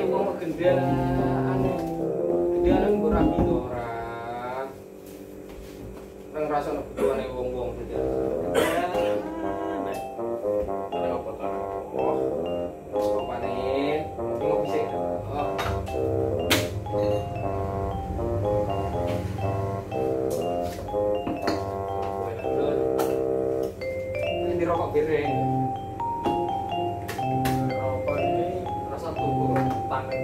ae wong gendaan. Gendaan ora rapi to ora. Nang rasane butuhane wong-wong dadi. Ana apa to? Oh. Opane. Ngopi sik. Oh. Ini rokok piring. Rokok ini rasa tubuh tangan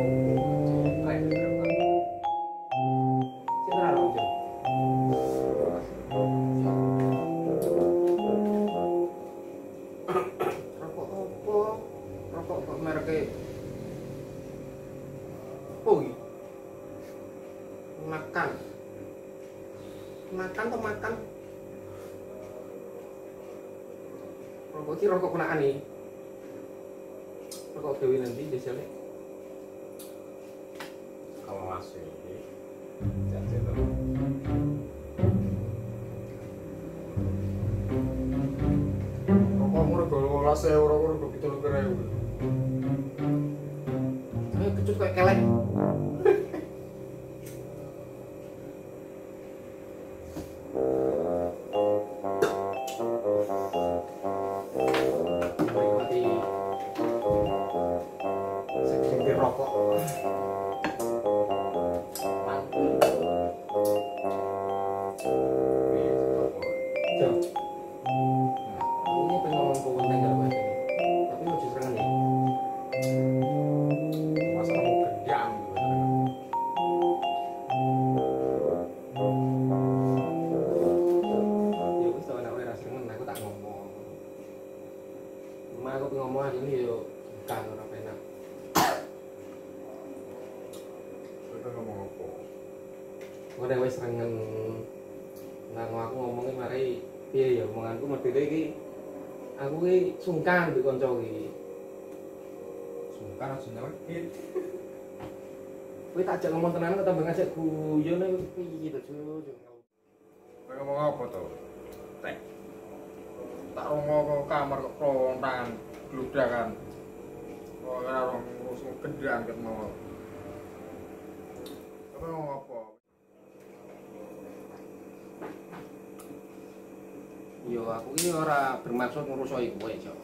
kayak berapa? Citra rokok. Rokok apa? Rokok kok mereknya? Oh, makan. Makan atau makan? Rokok ini rokok kenaan nih. Rokok dewi nanti jajalnya. Kalau masih jajal tuh. Rokok murah kalau rasa orang-orang begitu lu keren. Ayo kecut kayak kelek. Menikmati segelintir rokok. Mantul. Jom. Aku ini pengen ngomong ke konten gak apa-apa. Tapi mau justru nih. Masalah mau gendang gitu. Ya wis tau nek ora seneng aku tak ngomong. Cuma aku pengen ngomong aja ini yo kan ora penak. Kita ngomong apa? Aku udah wis rengen. Nah, aku ngomongin mari piye ya omonganku medhete iki. Aku ki sungkan mbek kanca iki. Sungkan aja nyelekit. Kowe tak ajak ngomong tenan kok tambah ngajak guyon ae piye to, Cuk. Kita ngomong apa tuh? Tek. Tak ngomong ke kamar kok kontan, gludakan. Oh, ora orang ngurus gendang ket mau. Kita ngomong apa? Yo aku iki ora bermaksud ngrusoi kowe, Cuk.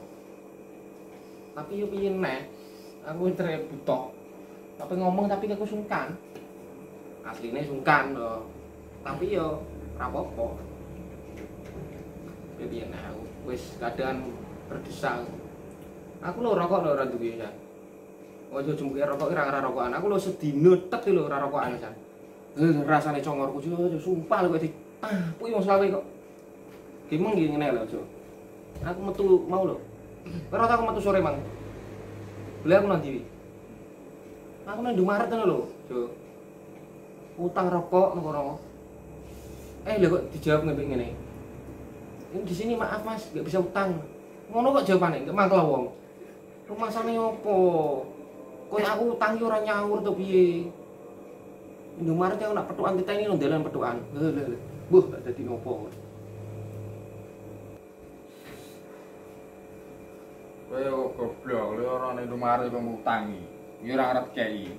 Tapi yo piye neh? Aku intre butuh. Tapi ngomong tapi aku sungkan. Asline sungkan lho. Tapi yo ora apa-apa. Ya piye neh aku wis kadang berdesak. Aku lho rokok lho ora duwe ya. Ojo jempuke rokok ora rokokan. Aku lho sedino tek lho ora rokokan jan. Rasane congorku yo sumpah lho kok di kuwi wong selawe kok. Gimeng iki ngene lho, Cuk. Aku metu mau lho. Ora tak aku metu sore, Mang. Beli aku nang ndi? Aku nang Indomaret ngono lho, Cuk. Utang rokok nang kono. Lha kok dijawab ngene. Ini di sini maaf Mas, nggak bisa utang. Ngono kok jawabane, nggak mangkel wong. Rumasane opo? Koyo aku utang ora nyaur to piye? Indomaret aku nak petukan kita ini nondelan petukan. Lho. Buh, gak dadi opo. Kowe kok goblok, lu ora ning Indomaret kok ngutangi. Ya ora arep kei.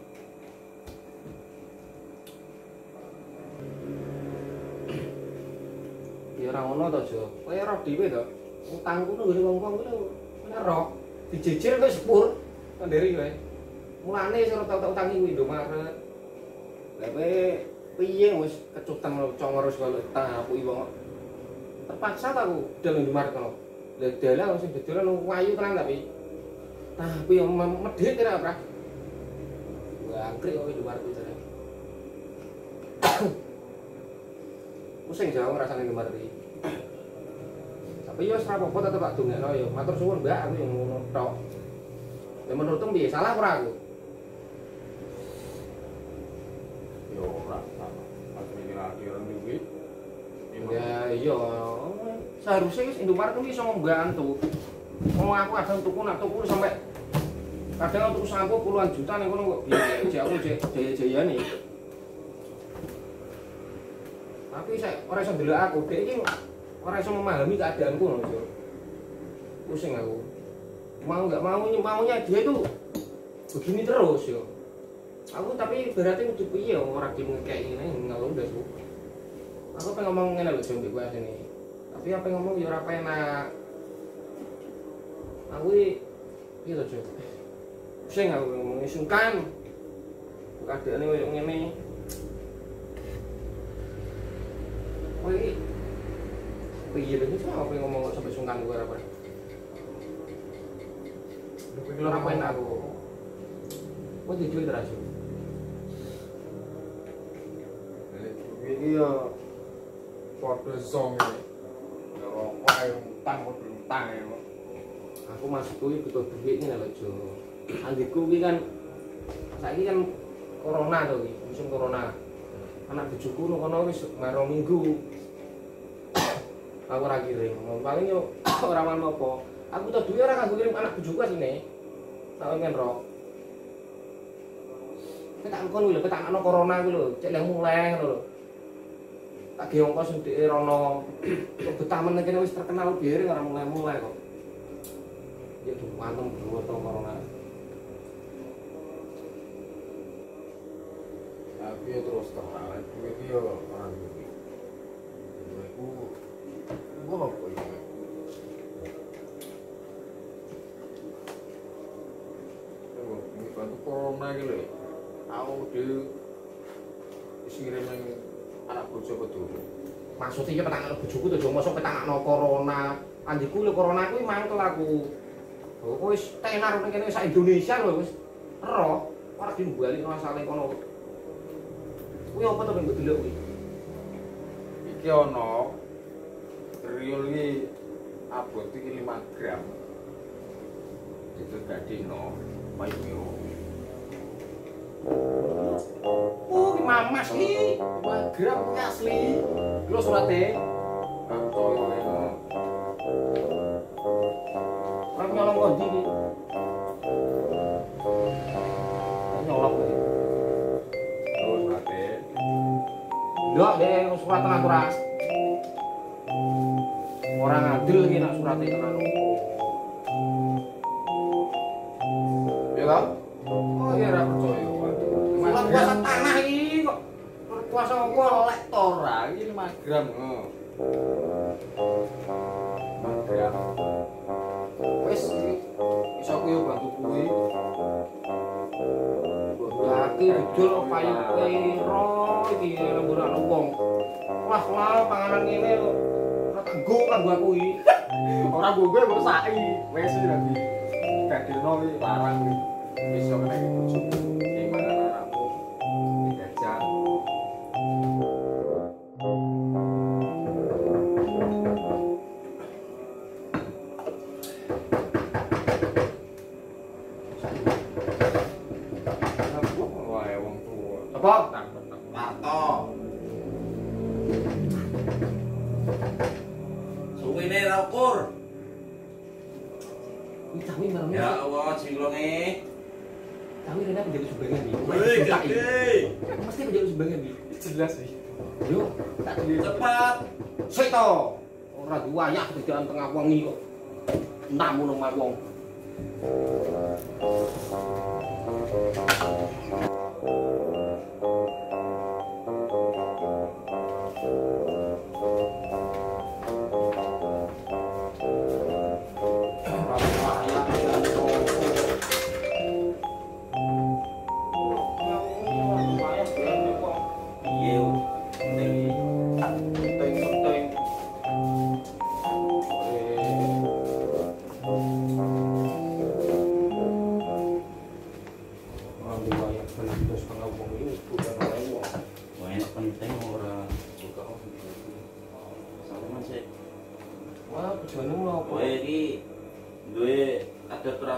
Ya ora ngono to, Jo. Kowe ora dhewe to. Utangku nang ngene wong-wong kuwi ora ro. Dijejel kowe sepur nderi kowe. Mulane sing ora tau utangi kuwi Indomaret. Lah kowe piye wis kecutan congor wis kok tapuki wong. Terpaksa ta aku dal Indomaret kono. Lah dalan sing dodolan wayu tenan tapi. Tapi yo medhit ora ora. Wah, angkrik kok Indomaret kuwi jare. Pusing jauh rasane Indomaret iki. Tapi yo ora apa-apa tetep tak dongekno yo. Matur suwun, Mbak, aku yo ngono tok. Ya menurutmu piye? Salah ora aku? Yo ora sama. Pas mikir akhiran duit. Ya iya. Seharusnya wis Indomaret kuwi iso membantu. Wong aku kadang tuku nak tuku sampai kadang tuku sampo puluhan juta ning kono kok biaya jauh jaya-jayane. Tapi saya ora iso ndelok aku, dhek iki ora iso memahami keadaanku lho, Jo. Pusing aku. Mau enggak maunya dia itu begini terus, yo. Aku tapi berarti kudu piye ora ki ngekeki ngene ngono udah su. Aku pengen ngomong ngene lho jombe kowe sini. Tapi apa ngomong ya ora penak. Aku iki to, Jo. Sing aku ngomong sungkan. Keadaane koyo ngene. Kowe iki piye lho iki apa ngomong sampai sungkan kowe apa? Lu ora penak aku. Kowe jujur terus. Iki yo padha songe. Ya rokok ae utang padha utang ya. Aku maksudku iki butuh duit ngene lho, Jo. Andiku iki kan saiki kan corona to iki, musim corona. Anak bojoku nang kono wis maro minggu. Aku ora kirim. Paling yo ora manut apa. Aku butuh duit ora kanggo kirim anak bojoku asine. Tak pengen rok. Tak kon lho, tak ana corona ku lho, cek lek mulai ngono lho. Tak ge ongkos ndeke rono. Betah meneh kene wis terkenal biar ora mulai-mulai kok. Ya tuh mantem berdua tau corona. Tapi ya terus terang, duit iki yo ora duwe. Duitku gua apa ya? Oh, ini bantu corona iki lho. Aku dhewe wis ngirim anak bojo betul. Maksudnya iki petang anak bojoku to, Jo, mosok petangno corona. Andiku lho corona kuwi mangkel aku. Oh, wis tenar ning kene sak Indonesia lho wis ero ora dimbali masalahe kono. Kuwi apa to mbok delok kuwi? Iki ana riol iki abot iki 5 gram. Itu gadino payu. Oh, ki mamas iki. 5 gram ki asli. Lho surate. Kantor Ora nyolong kondi iki. Nyolong kowe. terus ate Ndak deh surat aku ora. Ora ngadil iki nek surate tenan. ya kan? Oh ya ora percaya. Surat kuasa tanah iki kok. Kuasa apa lek to ora? Ora, iki 5 gram. 5 gram. Wis Iso aku yo bantu kuwi. berarti didol payu piro iki lemburan wong. Wah, panganan ngene ora kanggo aku iki. Ora gue saki. Wes lagi. Gadino iki larang iki. Wis yo kena bojoku. Sing mangan anakku. Digajar. Wah, wong tua. Apa? Marto. Suwine ra ukur. Kuwi tawi marane. Ya Allah, jinglonge. Tawi rene penjadi sumbangan iki. Woi, gede. Mesti penjadi sumbangan iki. Jelas sih. Yo, tak dili Cepat. sik to. Ora diwayah kedadean tengah wengi kok. Namu nang wong. Piye? Penting. Penting. Wah, enak penting ora suka sama sih. Wah, tujuannya mau apa? Kowe iki duwe adat ora?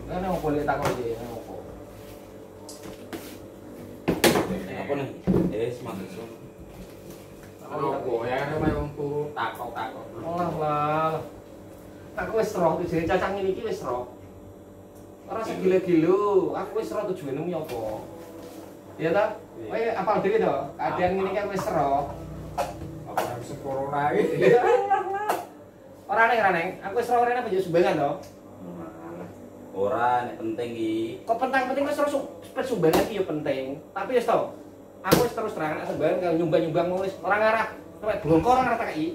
Kan yang boleh takut aja, yang apa? Apa nih? Semangat son. Apa ya nek wong turu takok-takok. Lah. Aku wis roh tujuane cacang ini iki wis roh. Ora sing gila-gila, aku wis roh tujuane apa. Iya ta? Kowe apal dhewe to? Keadaan ngene iki aku wis roh. Apa yang corona iki? Ora neng, aku wis roh rene penjuk sumbangan to. Ora nek penting iki. Kok penting wis terus sumbangan iki ya penting. Tapi wis to. Aku wis terus terang nek sumbangan karo nyumbang-nyumbang wis ora ngarah sampe blongko ora ngarah tak iki.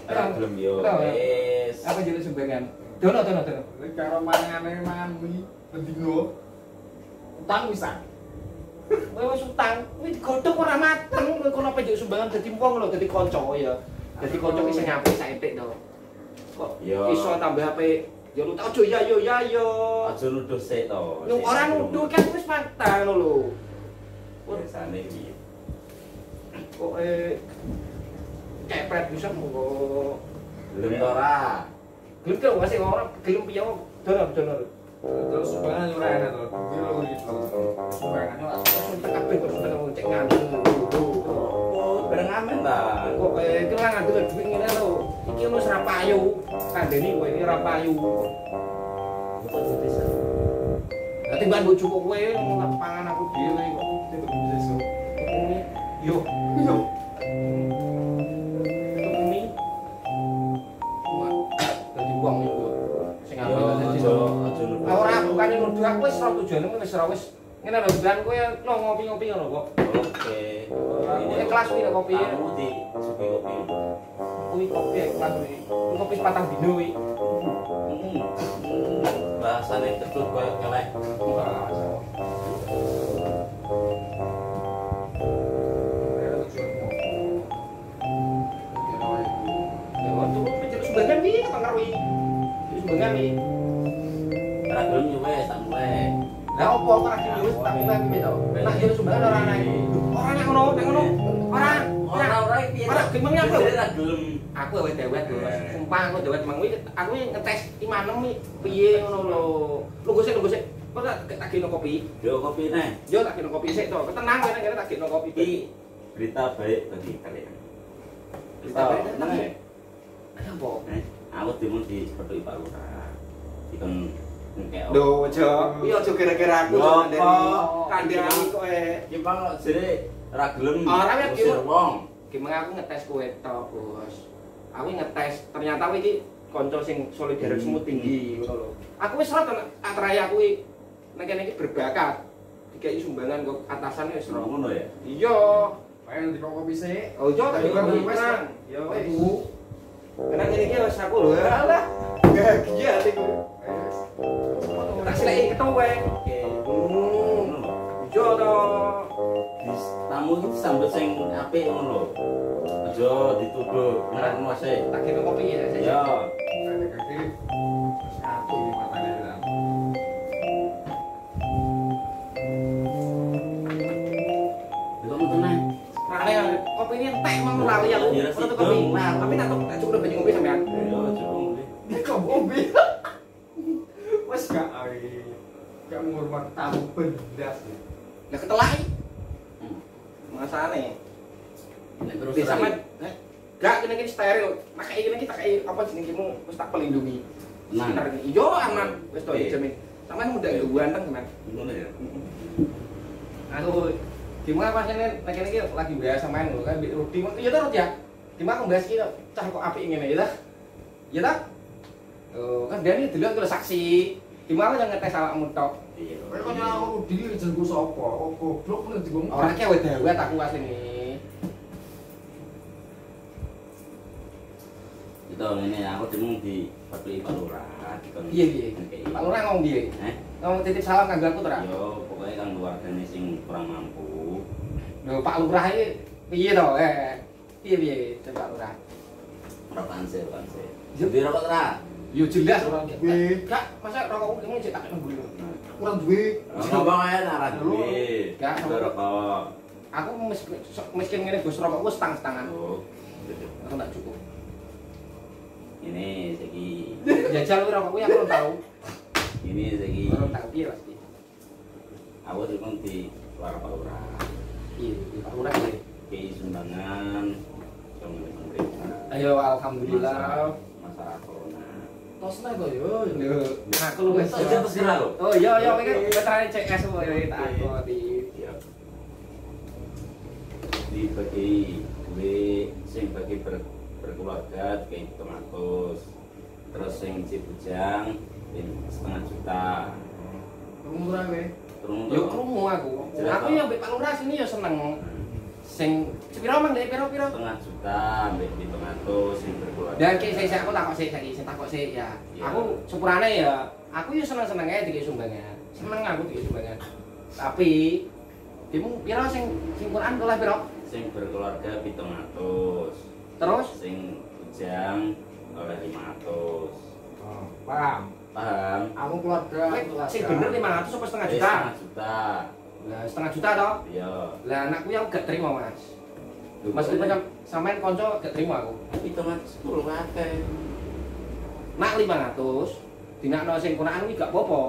Ora gelem yo. Betul. Wis. Apa jadi sumbangan? Dono. Ini karo mangan mie bendino utang pisan. Kowe wis utang, kuwi digodhog ora mateng, kowe kono penjuk sumbangan dadi wong lho, dadi kanca ya. Dadi kanca ki sing apik saentik to. Kok Yo. iso tambah apik? Ya lu tak ojo ya yo. Aja nuduh sik to. Lu ora nuduh kan wis fakta ngono lho. Biasane iki. Kok kepret bisa kok. Gelem to ora? Gelem kok masih ora gelem piye kok dono. Terus sumbangan ora enak to. Iki lho gitu. Sumbangan ora Suntek kabeh kok suntek wong cek ngandel. Oh, bareng amen ta. Kok iki lah ngandel duit ngene lho. Iki wis ra payu. Kandheni kowe iki ra payu. Kok bisa. Dadi mbak bojo kowe ngulak pangan aku dhewe kok. itu bisa so. Yo. Yo. Ini. Wah, dadi wong iku. Sing Yo, ambil dadi aja nuduh. ora bukannya nuduh aku wis ora tujuane wis ora wis. Ngene lho dan kowe lo ngopi-ngopi ngono kok. Oke. Ini kelas kuwi lho kopi. Kamu di supi kopi. Kuwi kopi kelas kuwi. Kopi sepatang dino kuwi. Bahasane ketut koyo kelek. Ya waktu mencari sumbangan wi karo wi. Sumbangan wi. Ora gelem yo wis tak mulai. Lah opo ora iki wis tak mulai piye to? Nah yo sumbangan ora ana. Ora nek ngono, Ora. Ora iki. Ora gemeng aku. Ora gelem. Aku wis dewet lho. Sumpah aku dewet mang kuwi aku ngetes imanem wi piye ngono lho. Lungguh sik. Kok tak geno kopi? Yo kopi neh. Yo tak geno kopi sik to. Ketenang kene tak geno kopi. Iki berita baik bagi kalian. Berita baik tentang Neh. apa? Aku dimun di seperti Pak Lurah. Dikon ngekek. Lho, ojo. Kuwi ojo kira-kira aku Lho, sampeyan dari kok? kandhani kowe. Ki Bang jere ora gelem. Ora, wis, ngusir Ki. wong. Gimana aku ngetes kowe to, Bos. Aku ngetes, ternyata kowe iki kanca sing solidarisme tinggi ngono lho. Aku wis ora antara aku iki nek kene iki berbakat. Dikai sumbangan kok atasan wis ora. Ngono ya. Iya. Pengen di kopi sih. Ojo tak Ayo, kopi wis, nang. Ya wis. Aku. Karena ngene iki wis aku lho. Alah. Bahagia aku. Tak sileki ketuwe. Oke. Ngono lho. Ojo to. Tamu iki sambet sing apik ngono lho. Aja dituduh ngerakno sik. Tak kene kopi ya. Ya. Ada kaki. Satu di matanya bilang. Kok tenang. Rale kopi ini entek mang lali aku. Ya, Ora tuh kopi. Nah, tapi tak cukup banyak kopi sampean. Ya coba. Ini kok mobil. Wes gak gak menghormati tamu benda sih. Lah ketelai. Masane. Nek terus Di sampean gak kene iki steril. Makane iki iki tak kei apa jenengmu wis tak pelindungi. Nah. Sekitar iki. Yo aman wis to Oke. dijamin. Sampean mudah ganteng sampean. ngono ya. Aku gimana pas ini nek kene iki lagi biasa main lho kan Rudi. Ya to Rudi ya. Gimana aku bahas iki cah kok apik ngene ya ta? Ya ta? Oh, kan dia ini dulu saksi. Gimana yang ngetes awakmu tok? Iya. Kayak kok nyawa Rudi jenengku sapa? Oh goblok nek digong. Ora ki awet aku asline. Itu ini aku demung di Pati Pak Lurah dikon. Piye? Pak Lurah ngomong piye? Eh? Ngomong titip salam kanggo aku to ra? Yo pokoknya kan keluargane sing kurang mampu. Lho Pak Lurah iki piye to? Piye Pak Lurah? Rokokan sih. Yo. Jadi rokok ora? Yo jelas ora. Duwe. Gak, masa rokokku kamu cetak nemburi. Kurang duwe. Ngomong ae ora duwe. Gak. Rokok. Aku miskin ngene Gus rokokku setang-setangan. Oh. Aku tak cukup. Ini segi. Jajal kuwi rokokku aku ora tau. Ini segi. Ora tau piye pasti. Aku demung di luar Pak Lurah. Iya, Pak Lurah piye? Ki sumbangan sama pemerintah. Ayo alhamdulillah. Masalah corona. Tosna kok yo. Lho, aku lu wis. Terus kira lho. Oh iya kowe kan veteran CS kowe tak aku di. Siap. Dibagi duit sing bagi berkeluarga kayak 700. Terus sing Cibujang setengah juta. Murah kowe. Terus Yo krungu aku. Jelas, Aku yo mbek Pak Lurah sini yo seneng. Sing piro mang Dek, piro? setengah juta, ambek 700 sing berkeluarga. Dan ki sik aku takok sik saiki, sing takok sik ya. Iya. Aku sepurane ya, aku yo seneng-seneng ae dikek sumbangan. Seneng aku dikek sumbangan. Tapi dimu piro sing Quran oleh piro? Sing berkeluarga 700. Terus Sing Bujang oleh 500. Oh, paham. Paham? Aku keluarga, kowe sing bener 500 apa setengah juta? Setengah juta. Lah setengah juta toh? Iya. Lah anakku yang gak terima, Mas. Meskipun sampean kanca gak terima aku. 710 kabeh. Nak 500 dinakno sing Quran iki gak apa-apa.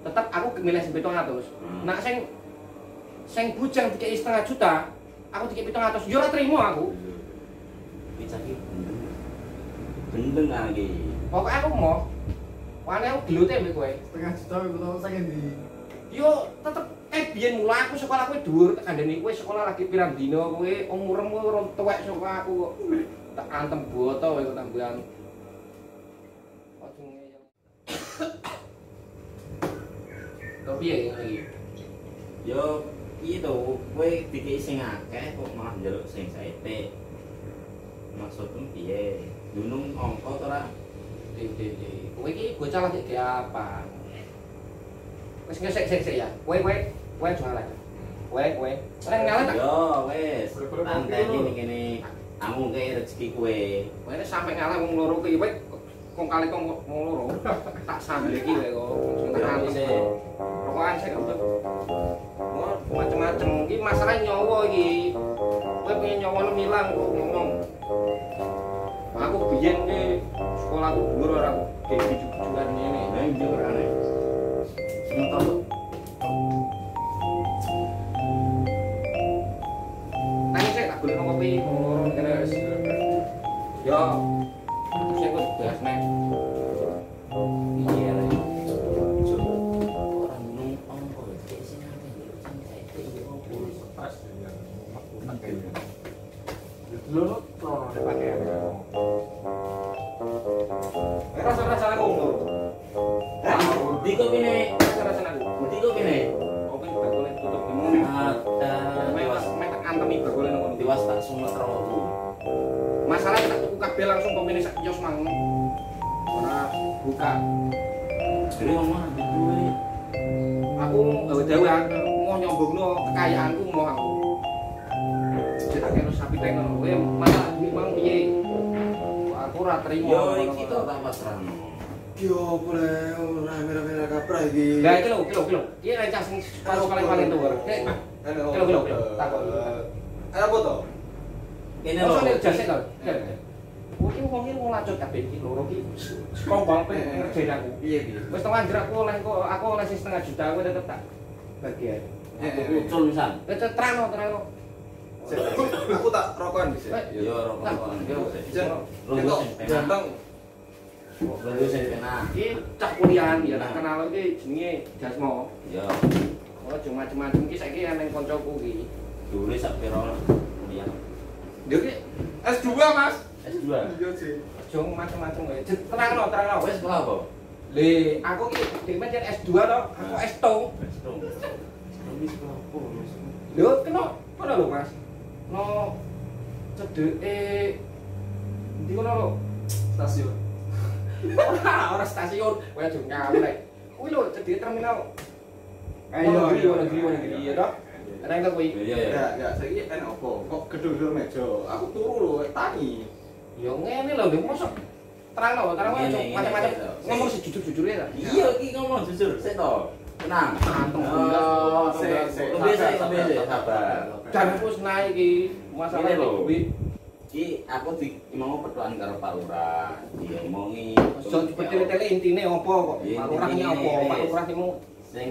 Tetep aku milih sing 700. Nak sing Bujang dikei setengah juta, aku dikei 700, yo ora trimo aku. Iki gendeng lagi. Pokoke aku mau wane aku gelote mbek kowe. Setengah juta itu tau saya di. Yo tetep biyen mulai aku sekolah kowe dhuwur tak kandhani kowe sekolah lagi pirang dina kowe umurmu ora tuwek saka aku kok. Tak antem boto kowe kok tambahan. Ojo ngeyel. Tapi ya iki. Yo piye to, kowe dikei sing akeh kok malah njaluk sing saithik. Maksudmu piye? Gunung ongko to ora? Kowe iki bocah lagi kayak apa? Wis sik ya. Kowe aja ngalah. Kowe ora ngalah tak. Yo wis, Boleh-boleh tanteni kopi, ning kene. Amu ke rezeki kowe. Kowe nek sampe ngalah wong loro ki kowe kong kali kong wong loro. Tak sambil iki kowe kok sing tekan Sik. rokokan sik kok. Oh, macem-macem iki masalah nyawa iki. Kowe pengen nyawa lu milang kok ngomong. Aku biyen ki sekolahku dhuwur ora kayak jujuran ngene. Lah iki ora nek. Sing tau. Nangis sik tak golekno kopi loro kene wis. Yo. Sing kok gas nek. Iya lah. Orang gunung ongko dikei sing akeh njaluk sing saithik iki opo? Pas ya. Aku kayaknya. Dulu trono dipakai. Rasa-rasa aku. Budi kok kene? Rasa-rasa aku. Budi kok kene? Kopi bagole tutup demo. Ada Mek antemi bagole nang kono. Tiwas tak Sumatera aku. Masalah tak tuku kabeh langsung pemene sak kios mang. Ora buka. Jadi ngomong ambil duit. Aku gawe dewe mau nyombongno kekayaanku mau aku. Cetak karo sapi tengen kowe malah duit mang piye? Aku ora trimo. Yo iki to tak pasrahno. Yo boleh ora merah-merah kaprah iki. Lah iki lho. Iki rencah sing paling tuwur. Kilo. Takon. Apa to? Kene Ono lho. nek jase to. Kowe iki wong iki nglacut kabeh iki loro iki. Kongkol pe ngerjain aku. Piye? Wis tengah njrak aku oleh sing setengah juta kowe tetep tak bagian. Ucul misal. Terano. Aku tak rokokan bisa. Yo rokok. Yo. Lho, ganteng. Lho sing penak. Iki cah kuliahan ya tak kenal iki jenenge Jasmo. Yo. Oh, cuma macam-macam iki saiki ana ning kancaku iki. Dulu sak piro kuliah. Lho iki S2 Mas. S2. Iya sih. aja macam-macam wae. Terangno. Wes sekolah apa? Le, aku iki dhewe jan S2 to, aku S2. S2. Ini sekolah apa? Lho, kenapa lho, Mas? No cedeke ndi kono lho? Stasiun. Ora stasiun, kowe aja ngawur rek. Kuwi lho cedeke terminal. Ayo, negeri ya toh. Ana yang kuwi. Iya. Ya, saiki enak apa? Kok gedhe-gedhe meja. Aku turu lho, tani. Ya ngene lho, lho mosok terangno aja macam-macam ngomong sejujur-jujure ta. Iya iki ngomong jujur, sik to. Tenang. Anteng Oh, sik. Lebih sabar. Jan wis naik iki masalah Ini lho. duit. Iki aku mau petuan karo Pak Lurah. Dia ngomongi. Aja dipetele-tele intine apa kok? Iya, Pak Lurah ini apa? intine Pak wis. Lurah ini Sing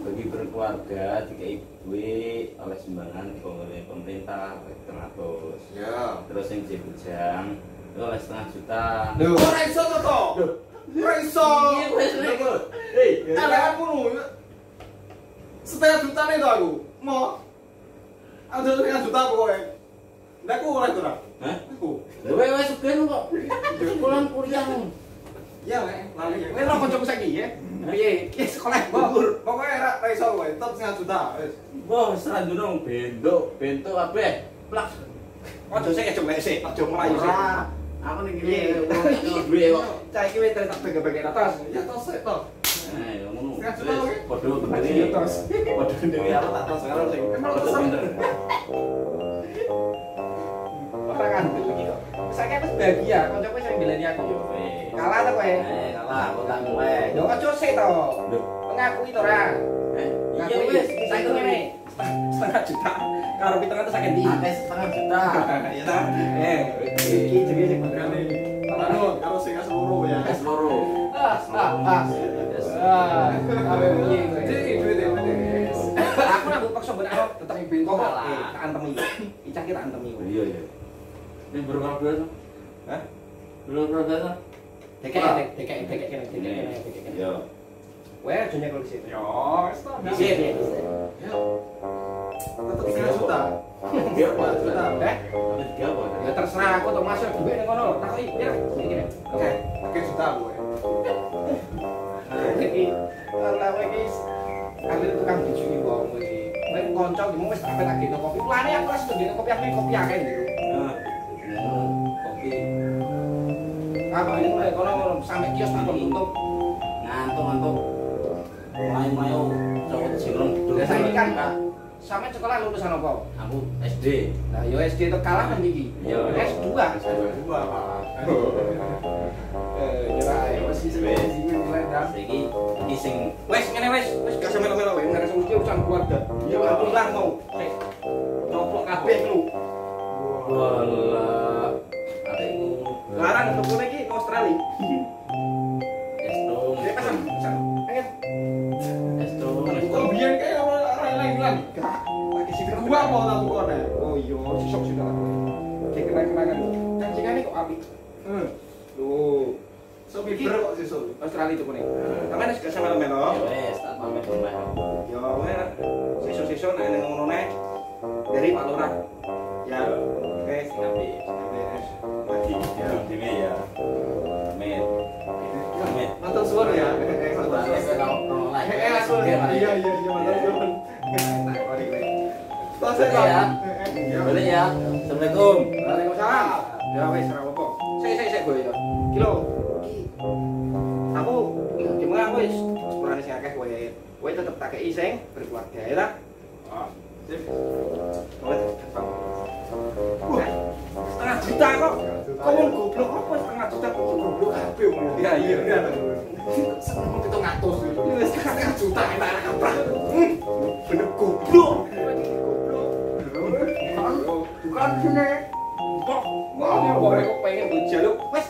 bagi berkeluarga dikai duit oleh sumbangan oleh pemerintah 700. Ya. Terus yang Cibujang itu oleh setengah juta. lho. Ora iso to to. Ora iso. Iya wes nek kok. Hei, Aku ngono. Setengah juta nih to aku. Mau. Ada setengah juta apa kowe? Nek aku oleh to ora? Hah? Aku. Lha wis sugih kok. Sekolah kuliah. Iya, lali ya. Kowe ora kancaku saiki ya. Piye? Ki sekolah gugur. Pokoknya ra iso kowe, tetep 1,5 juta. Wis. Wah, wis ra ndunung bento kabeh. Plak. Ojo sik aja sik, aja mlayu sik. Ora. Aku ning Piye? kene duwe kok. Cah iki wis tak bagi-bagi atas. Ya tos sik to. Eh, ngono. Setengah juta, oke? Padha Bagi gendenge. atas. Padha gendenge aku tak tos sekarang sing. Padha pinter. Ora kan iki kok. Saiki wis bahagia, kancaku sing ngeleni aku yo. Kalah ta kowe? Kalah, aku tak mulai. Yo aja sik to. Ngakui to ora? Iya wis, saiki ngene. Setengah juta. Karo 700 sakit di. Akeh setengah juta. Iya ta? Iki jenenge sing benerane. Anu, karo sing seluruh ya. Es loro. Awe piye kowe? Jadi duit ya. Aku nak paksa ben aku tetep Bento kok kalah. tak antemi. Icah ki tak antemi. Iya, iya. Ini berapa biasa? Hah? Berapa biasa? Dekek. Iya. Kowe aja nyekel di situ. Yo, wis to. Bisa ya. Tetep 3 juta. Iya, 4 juta. Eh? Ya terserah aku tuh masuk duit ning kono. Takoki pira? Iki. Oke, 3 juta kowe. Iki. Ala kowe iki ambil tukang biju iki wong iki. Kowe kanca iki wis tak tak gitu kopi. Plane aku wis ndek kopi akeh gitu. Kopi. Apa ini kowe kono sampe kios tak tutup. Ngantuk. Main-main cowok singgung. Ya saiki kan sampe sekolah lulusan apa? Aku SD. Nah, yo SD itu kalah kan iki. Iya. S2. Dua, Pak. Ya wis sing mulai dah. Saiki iki sing Wes ngene wes gak sampe melo wae ngarep sing urusan keluarga. Iya aku ilang mau. Sik. Coplok kabeh lu. walah. Adekku. Larang ketemu iki ke Australia. Estrum. Dia pesan. Pengen Estrum. Kok biyen kayak orang lain-lain. gak lagi sih Gua mau tak tukone. Oh iya, sisok sudah lah. Kayak kenang-kenangan. Cacingannya kok apik. Loh, So biber kok sih so. Australia itu kuning. Sampeyan wis gak sampe melo. Ya wes, tak pamit rumah. Yo, sesuk-sesuk nek ning ngono nek dari Pak Lurah. Ya, wes Tapi mati. ya dhewe ya. Pamit. Pamit. Matur suwun ya. Langsung. Iya, matur suwun. Tos Ya. Boleh ya. Assalamualaikum. Waalaikumsalam. Ya wes ora apa-apa. Sik gue ya. Kilo. Aku gimana aku wis sekolahane sing akeh kowe. Kowe tetep tak kei sing berkeluarga ya ta? Sip. Kowe tetep bang. Setengah juta kok. Kok wong goblok apa setengah juta kok goblok kabeh wong. Iya. Seneng 700. Wis setengah juta enak kaprah. Bener goblok. Bukan sini. Kok, kok pengen jaluk. Wes,